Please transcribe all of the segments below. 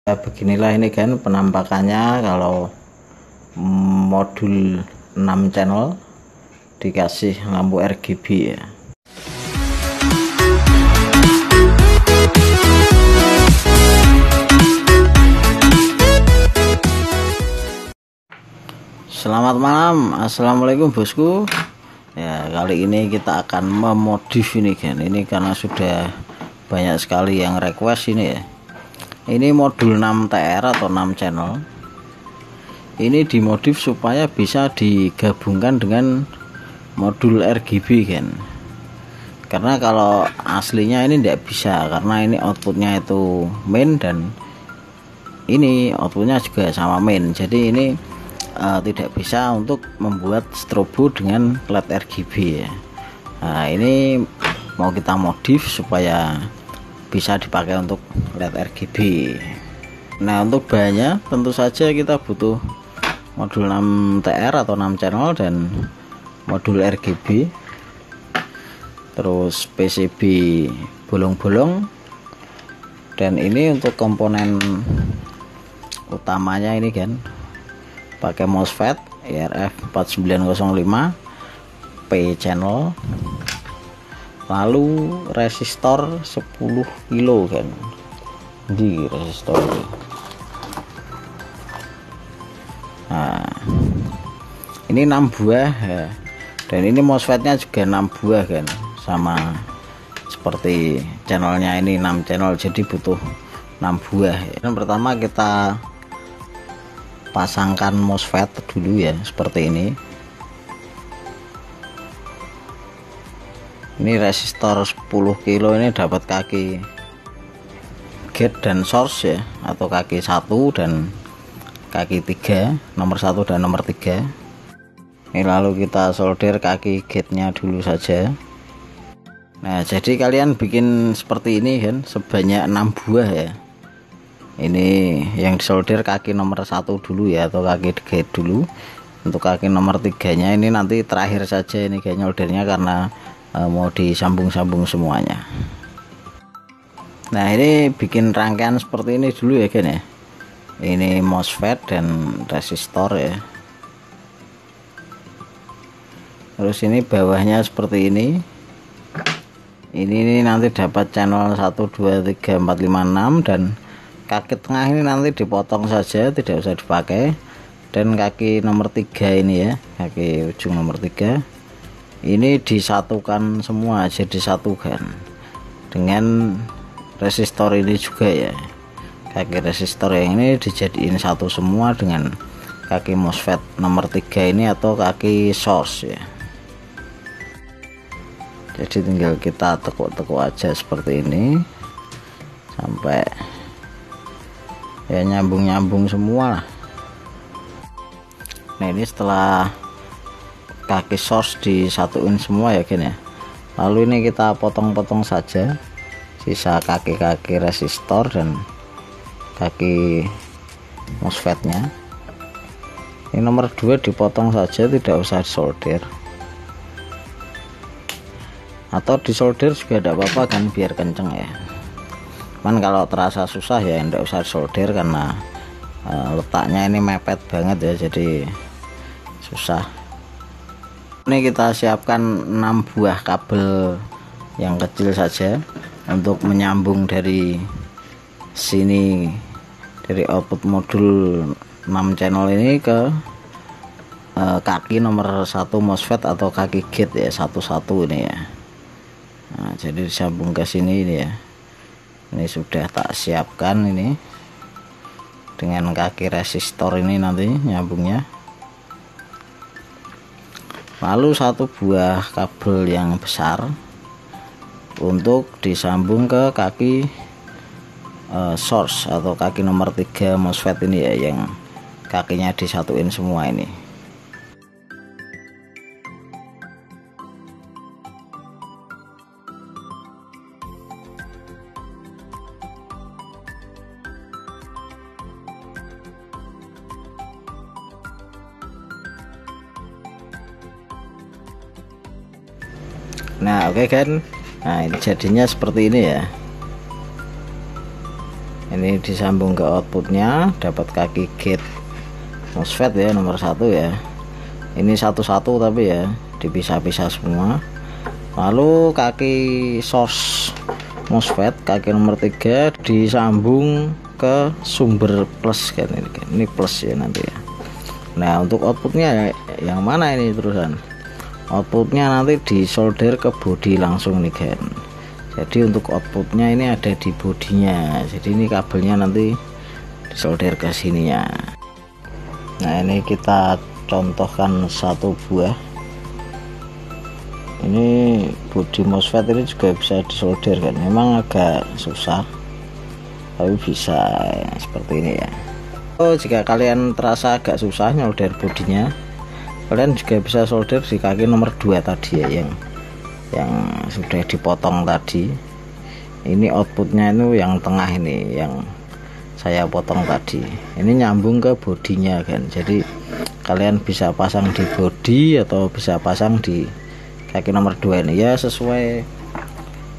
Beginilah ini kan penampakannya kalau modul 6 channel dikasih lampu RGB ya. Selamat malam, assalamualaikum bosku. Ya, kali ini kita akan memodif ini kan. Ini karena sudah banyak sekali yang request ini ya. Ini modul 6 TR atau 6 channel. Ini dimodif supaya bisa digabungkan dengan modul RGB kan. Karena kalau aslinya ini tidak bisa, karena ini outputnya itu main dan ini outputnya juga sama main. Jadi ini tidak bisa untuk membuat strobo dengan LED RGB ya. Nah, ini mau kita modif supaya bisa dipakai untuk LED RGB. Nah, untuk bahannya tentu saja kita butuh modul 6 TR atau 6 channel dan modul RGB, terus PCB bolong-bolong, dan ini untuk komponen utamanya ini kan pakai MOSFET IRF 4905 P channel, lalu resistor 10 kilo kan di resistor ini. Nah, ini 6 buah ya. Dan ini MOSFET-nya juga 6 buah kan, sama seperti channelnya ini 6 channel, jadi butuh 6 buah ya. Dan pertama kita pasangkan MOSFET dulu ya, seperti ini. Ini resistor 10 kilo ini dapat kaki gate dan source ya, atau kaki 1 dan kaki 3, nomor 1 dan nomor 3. Ini lalu kita solder kaki gate nya dulu saja. Nah, jadi kalian bikin seperti ini kan, sebanyak 6 buah ya. Ini yang disolder kaki nomor 1 dulu ya, atau kaki gate dulu. Untuk kaki nomor 3 nya ini nanti terakhir saja ini kayak nyoldernya, karena mau disambung-sambung semuanya. Nah, ini bikin rangkaian seperti ini dulu ya kan ya. Ini MOSFET dan resistor ya. Terus ini bawahnya seperti ini. Ini nanti dapat channel 1 2 3 4 5 6, dan kaki tengah ini nanti dipotong saja, tidak usah dipakai. Dan kaki nomor 3 ini ya, kaki ujung nomor 3 ini disatukan semua, jadi disatukan dengan resistor ini juga ya. Kaki resistor yang ini dijadiin satu semua dengan kaki MOSFET nomor 3 ini atau kaki source ya. Jadi tinggal kita tekuk-tekuk aja seperti ini sampai ya nyambung-nyambung semua lah. Nah, ini setelah kaki source disatuin semua ya kan ya, lalu ini kita potong-potong saja sisa kaki-kaki resistor dan kaki MOSFET nya. Ini nomor 2 dipotong saja, tidak usah disolder, atau disolder juga tidak apa-apa kan, biar kenceng ya. Cuman kalau terasa susah ya tidak usah solder, karena letaknya ini mepet banget ya, jadi susah. Ini kita siapkan 6 buah kabel yang kecil saja untuk menyambung dari sini, dari output modul 6 channel ini ke kaki nomor 1 MOSFET atau kaki gate ya, 1 ini ya. Nah, jadi disambung ke sini ini ya. Ini sudah tak siapkan ini dengan kaki resistor ini nanti nyambungnya. Lalu 1 buah kabel yang besar untuk disambung ke kaki source atau kaki nomor 3 MOSFET ini ya, yang kakinya disatuin semua ini. Nah, oke kan. Nah, ini jadinya seperti ini ya. Ini disambung ke outputnya, dapat kaki gate MOSFET ya, nomor 1 ya. Ini satu-satu tapi ya dipisah-pisah semua. Lalu kaki source MOSFET, kaki nomor 3 disambung ke sumber plus kan, ini plus ya nanti ya. Nah untuk outputnya yang mana ini terusan? Outputnya nanti disolder ke bodi langsung nih kan. Jadi untuk outputnya ini ada di bodinya, jadi ini kabelnya nanti disolder ke sininya. Nah ini kita contohkan satu buah. Ini bodi MOSFET ini juga bisa disolder kan, memang agak susah tapi bisa seperti ini ya. Jika kalian terasa agak susah nyolder bodinya, kalian juga bisa solder di kaki nomor 2 tadi ya, yang sudah dipotong tadi. Ini outputnya itu yang tengah ini yang saya potong tadi, ini nyambung ke bodinya kan. Jadi kalian bisa pasang di bodi atau bisa pasang di kaki nomor 2 ini ya, sesuai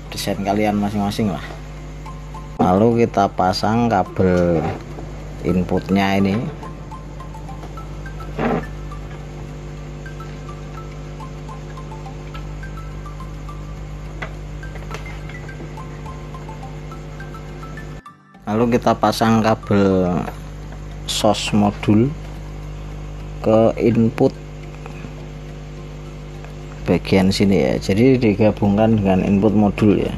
desain kalian masing-masing lah. Lalu kita pasang kabel inputnya ini. Lalu kita pasang kabel source modul ke input bagian sini ya, jadi digabungkan dengan input modul ya.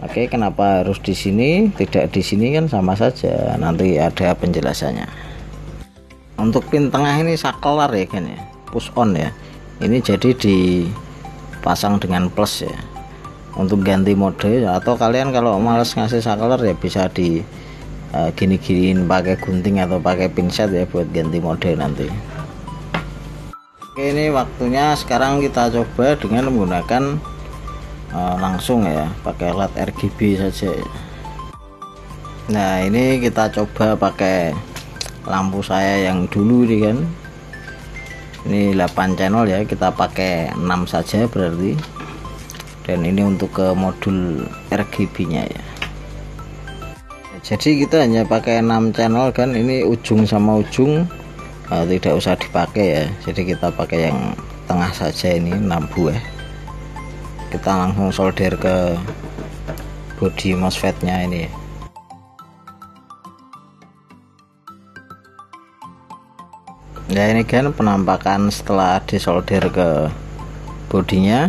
Oke, kenapa harus di sini tidak di sini kan sama saja, nanti ada penjelasannya. Untuk pin tengah ini saklar ya kan ya, push on ya, ini jadi dipasang dengan plus ya untuk ganti mode, atau kalian kalau males ngasih saklar ya bisa di gini-giniin pakai gunting atau pakai pinset ya buat ganti mode nanti. Oke, ini waktunya sekarang kita coba dengan menggunakan langsung ya, pakai LED RGB saja ya. Nah ini kita coba pakai lampu saya yang dulu ini kan, ini 8 channel ya, kita pakai 6 saja berarti. Dan ini untuk ke modul RGB nya ya. Jadi kita hanya pakai 6 channel kan, ini ujung sama ujung tidak usah dipakai ya, jadi kita pakai yang tengah saja, ini 6 buah. Kita langsung solder ke bodi MOSFET nya ini. Nah ini kan penampakan setelah disolder ke bodinya.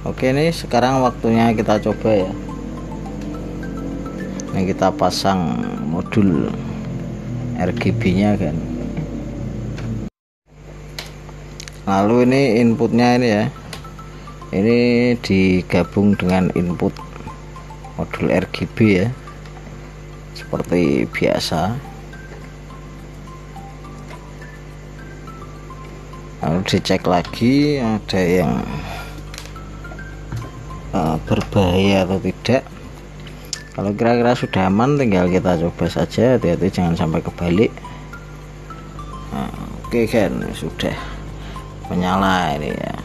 Oke, ini sekarang waktunya kita coba ya. Ini kita pasang modul RGB nya kan. Lalu ini inputnya ini ya, ini digabung dengan input modul RGB ya, seperti biasa. Lalu dicek lagi ada yang berbahaya atau tidak. Kalau kira-kira sudah aman tinggal kita coba saja, hati-hati jangan sampai kebalik. Nah, oke kan sudah menyala ini ya.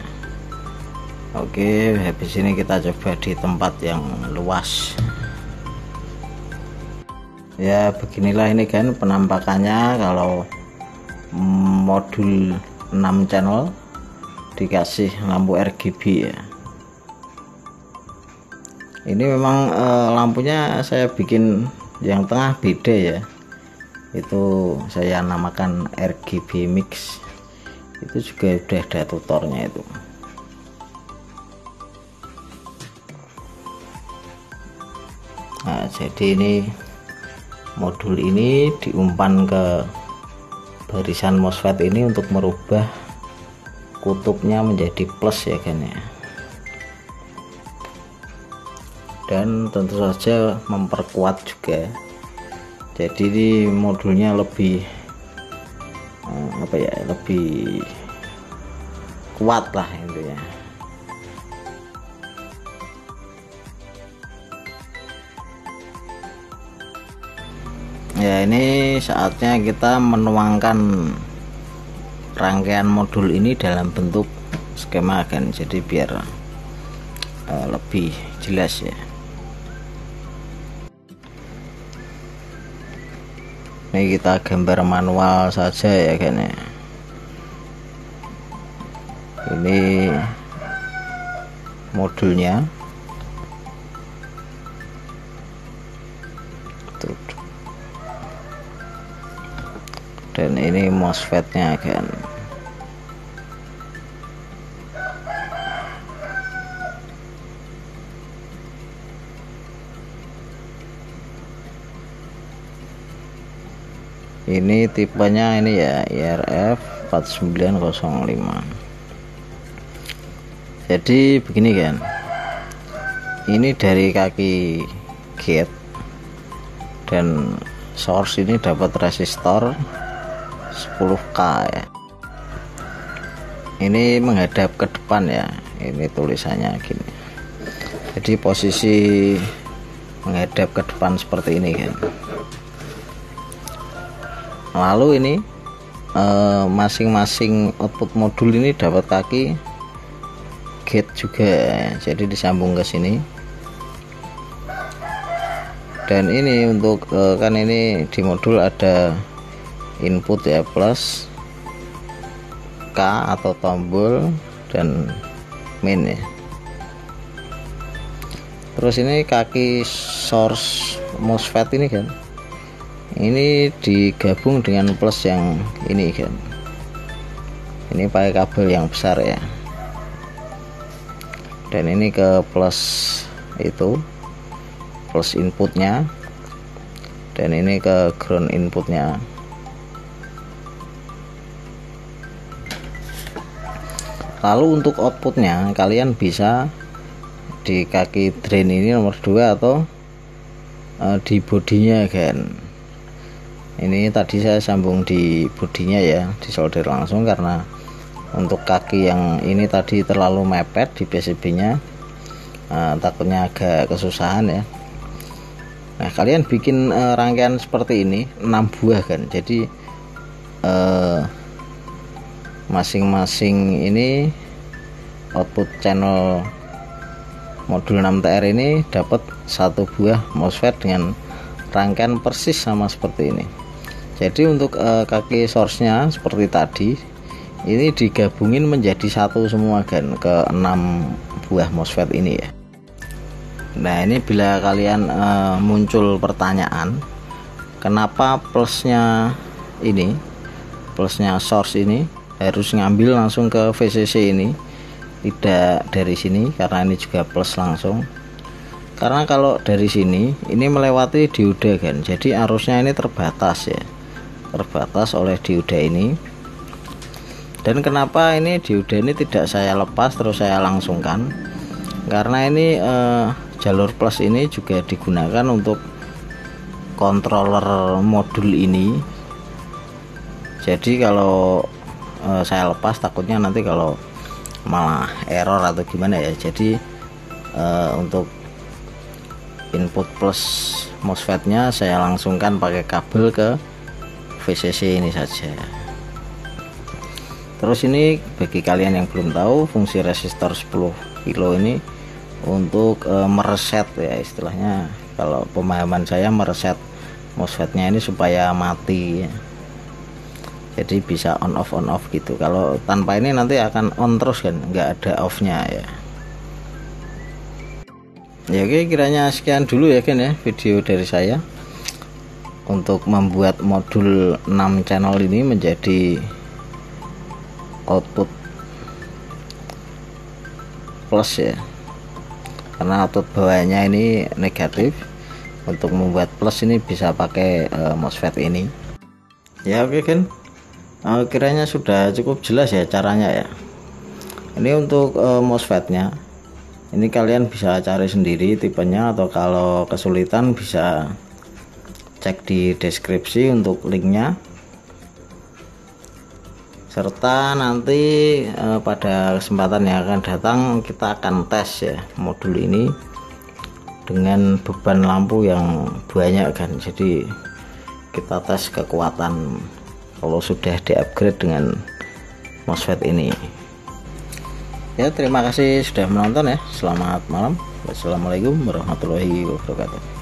Oke, habis ini kita coba di tempat yang luas ya. Beginilah ini kan penampakannya kalau modul 6 channel dikasih lampu RGB ya. Ini memang lampunya saya bikin yang tengah beda ya, itu saya namakan RGB mix, itu juga udah ada tutornya itu. Nah jadi ini modul ini diumpan ke barisan MOSFET ini untuk merubah kutubnya menjadi plus ya kan ya, dan tentu saja memperkuat juga. Jadi ini modulnya lebih apa ya, lebih kuat lah intinya. Ya ini saatnya kita menuangkan rangkaian modul ini dalam bentuk skema kan, jadi biar lebih jelas ya. Ini kita gambar manual saja ya kan ya. Ini modulnya. Dan ini MOSFET-nya kan. Ini tipenya ini ya IRF 4905. Jadi begini kan, ini dari kaki gate dan source ini dapat resistor 10K ya. Ini menghadap ke depan ya, ini tulisannya gini. Jadi posisi menghadap ke depan seperti ini kan. Lalu ini masing-masing output modul ini dapat kaki gate juga, jadi disambung ke sini. Dan ini untuk kan ini di modul ada input ya, plus K atau tombol dan min ya. Terus ini kaki source MOSFET ini kan, ini digabung dengan plus yang ini kan, ini pakai kabel yang besar ya. Dan ini ke plus itu, plus inputnya, dan ini ke ground inputnya. Lalu untuk outputnya kalian bisa di kaki drain ini nomor 2 atau di bodinya kan. Ini tadi saya sambung di bodinya ya, disolder langsung karena untuk kaki yang ini tadi terlalu mepet di PCB nya, takutnya agak kesusahan ya. Nah kalian bikin rangkaian seperti ini 6 buah kan, jadi masing-masing ini output channel modul 6TR ini dapat 1 buah MOSFET dengan rangkaian persis sama seperti ini. Jadi untuk kaki source nya seperti tadi ini digabungin menjadi satu semua kan, ke 6 buah MOSFET ini ya. Nah ini bila kalian muncul pertanyaan kenapa plusnya ini, plusnya source ini harus ngambil langsung ke VCC ini, tidak dari sini, karena ini juga plus langsung. Karena kalau dari sini ini melewati dioda kan, jadi arusnya ini terbatas ya, terbatas oleh dioda ini. Dan kenapa ini dioda ini tidak saya lepas terus saya langsungkan, karena ini jalur plus ini juga digunakan untuk controller modul ini. Jadi kalau saya lepas takutnya nanti kalau malah error atau gimana ya. Jadi untuk input plus MOSFET nya saya langsungkan pakai kabel ke VCC ini saja. Terus ini bagi kalian yang belum tahu, fungsi resistor 10 kilo ini untuk mereset ya istilahnya, kalau pemahaman saya mereset MOSFET nya ini supaya mati ya. Jadi bisa on off gitu. Kalau tanpa ini nanti akan on terus kan, nggak ada off nya ya. Ya oke, kiranya sekian dulu ya kan ya video dari saya untuk membuat modul 6 channel ini menjadi output plus ya, karena output bawahnya ini negatif. Untuk membuat plus ini bisa pakai MOSFET ini ya. Oke kan, kiranya sudah cukup jelas ya caranya ya. Ini untuk MOSFET nya ini kalian bisa cari sendiri tipenya, atau kalau kesulitan bisa cek di deskripsi untuk linknya. Serta nanti pada kesempatan yang akan datang kita akan tes ya modul ini dengan beban lampu yang banyak kan. Jadi kita tes kekuatan kalau sudah di-upgrade dengan MOSFET ini. Ya terima kasih sudah menonton ya. Selamat malam. Wassalamualaikum warahmatullahi wabarakatuh.